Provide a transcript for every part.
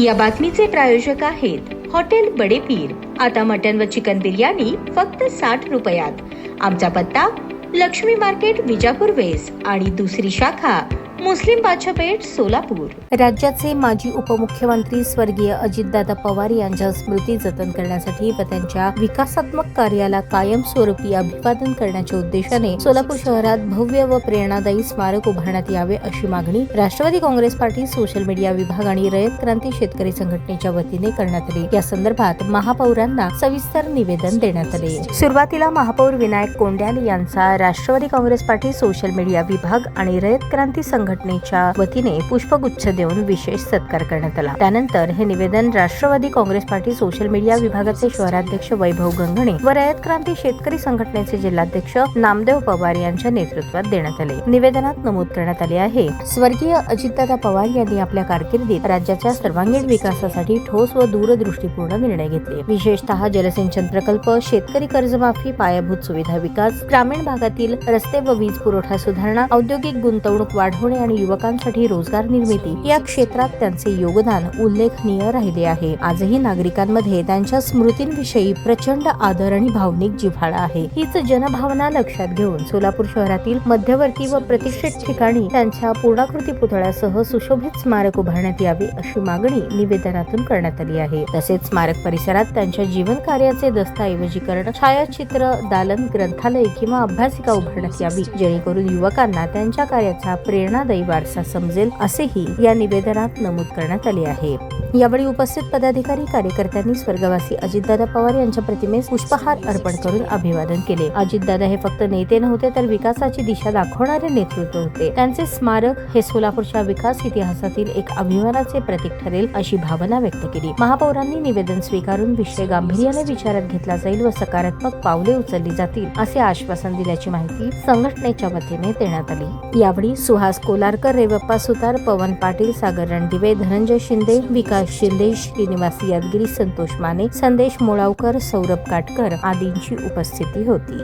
या बातमीचे प्रायोजक आहेत हॉटेल बडे पीर। आता मटन व चिकन बिर्याणी फक्त 60 रुपयात। आमचा पत्ता लक्ष्मी मार्केट विजापूर वेस्ट आणि दुसरी शाखा मुस्लिम बादशाहपेठ सोलापूर। राज्याचे माजी उपमुख्यमंत्री स्वर्गीय अजितदादा पवार यांच्या स्मृती जतन करण्यासाठी व त्यांच्या विकासात्मक कार्याला कायमस्वरूपी अभिवादन करण्याच्या उद्देशाने सोलापूर शहरात भव्य व प्रेरणादायी स्मारक उभारण्यात यावे अशी मागणी Rashtravadi Congress Party social media विभाग आणि रयत क्रांती शेतकरी संघटनेच्या वतीने करण्यात आली। या संदर्भात महापौरांना सविस्तर निवेदन देण्यात आले। सुरुवातीला महापौर विनायक कोंड्याल यांचा Rashtravadi Congress Party social media विभाग आणि रयत क्रांती संघटनेच्या वतीने पुष्पगुच्छ देऊन विशेष सत्कार करण्यात आला। त्यानंतर हे निवेदन Rashtravadi Congress Party social media विभागाचे शहराध्यक्ष वैभव गंगणे व रयत क्रांती शेतकरी संघटनेचे जिल्हाध्यक्ष नामदेव पवार यांच्या नेतृत्वात देण्यात आले। निवेदनात नमूद करण्यात आले आहे, स्वर्गीय अजितदादा पवार यांनी आपल्या कारकिर्दीत राज्याच्या सर्वांगीण विकासासाठी ठोस व दूरदृष्टीपूर्ण निर्णय घेतले। विशेषतः जलसिंचन प्रकल्प, शेतकरी कर्जमाफी, पायाभूत सुविधा विकास, ग्रामीण भागातील रस्ते व वीज पुरवठा सुधारणा, औद्योगिक गुंतवणूक वाढवणे आणि युवकांसाठी रोजगार निर्मिती या क्षेत्रात त्यांचे योगदान उल्लेखनीय राहिले आहे। आजही नागरिकांमध्ये त्यांच्या स्मृतींविषयी प्रचंड आदर आणि भावनिक जिव्हाळा आहे। हीच जनभावना लक्षात घेऊन सोलापूर शहरातील मध्यवर्ती व प्रतिष्ठित ठिकाणी त्यांच्या पूर्णाकृती पुतळ्यासह सुशोभित स्मारक उभारण्यात यावे अशी मागणी निवेदनातून करण्यात आली आहे। तसेच स्मारक परिसरात त्यांच्या जीवन कार्याचे दस्तऐवजीकरण, छायाचित्र, दालन, ग्रंथालय किंवा अभ्यासिका उभारण्यात यावी, जेणेकरून युवकांना त्यांच्या कार्याचा प्रेरणादायी वारसा समजेल असेही या निवेदनात नमूद करण्यात आले आहे। यावेळी उपस्थित पदाधिकारी, कार्यकर्त्यांनी स्वर्गवासी अजितदादा पवार यांच्या प्रतिमेस पुष्पहार अर्पण करून अभिवादन केले। अजितदादा हे फक्त नेते नव्हते तर विकासाची दिशा दाखवणारे नेतृत्व होते। त्यांचे स्मारक हे सोलापूरच्या विकास इतिहासातील एक अभिमानाचे प्रतीक ठरेल अशी भावना व्यक्त केली। महापौरांनी निवेदन स्वीकारून विषय गांभीर्याने विचारात घेतला जाईल व सकारात्मक पावले उचलली जातील असे आश्वासन दिल्याची माहिती संघटनेच्या वतीने देण्यात आली। यावेळी सुहास कोलारकर, रेवप्पा सुतार, पवन पाटील, सागर रणदिवे, धनंजय शिंदे, विकास शिंदे, श्रीनिवास यादगिरी, संतोष माने, संदेश मोळावकर, सौरभ काटकर आदींची उपस्थिती होती।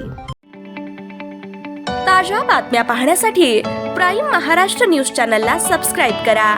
ताज्या बातम्या पाहण्यासाठी प्राईम महाराष्ट्र न्यूज चॅनलला सबस्क्राईब करा।